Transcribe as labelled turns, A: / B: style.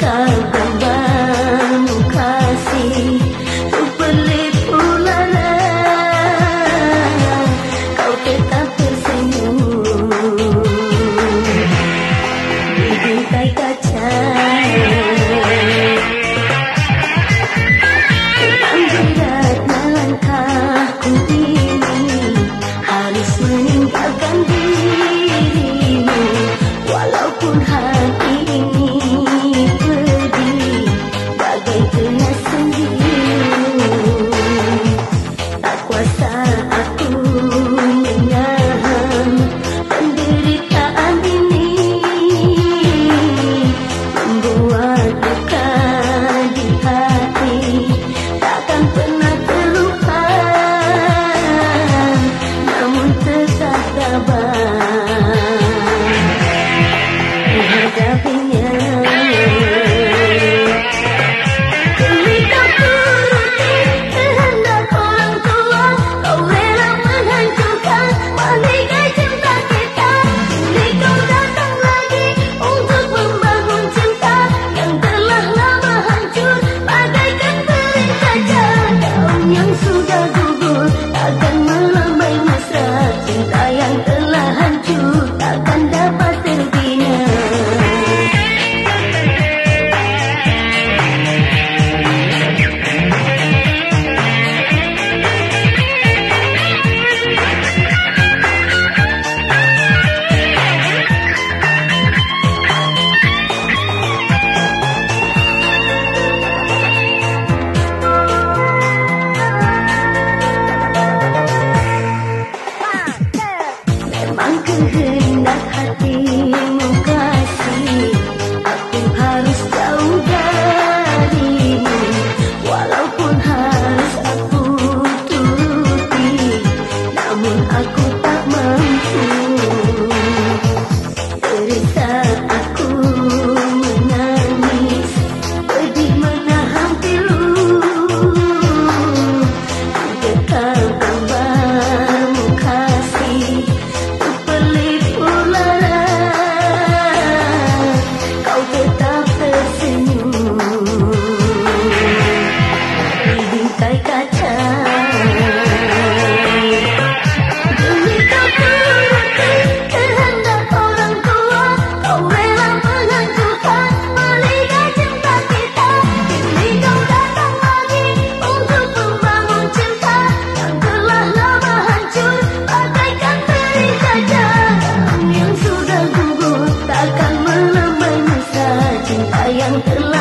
A: kau gambarmu kasih, ku pelip ulala, kau tetap tersenyum di bingkai kaca. Memang berat langkahku ini, harus meninggalkan dirimu, walaupun hati ini pedih bagai kena sendiri. Tak kuasa aku menahan penderitaan ini, membuat luka di hati takkan pernah terlupa, namun tetap tabah menghadapinya. Demi kau turuti kehendak orang tua, kau rela menghancurkan balikai cinta kita. Kini kau datang lagi untuk membangun cinta yang telah lama hancur bagaikan teri kaca. Daun yang sudah gugur takkan melambai mesra, cinta yang telah hancur takkan dapat terbina. Memang kehendak hatimu kasih, aku harus jauh darimu, walaupun harus aku turuti, namun aku tak mampu. Derita aku menangis, pedih menahan pilu, dekal gambarmu kasih, ku pelip ulala, kau tetap tersenyum di bingkai kaca. Demi kau turuti kehendak orang tua, kau rela menghancurkan balikai cinta kita. Kini kau datang lagi untuk membangun cinta yang telah lama hancur bagaikan teri kaca. Daun yang sudah gugur takkan melambai mesra, cinta yang telah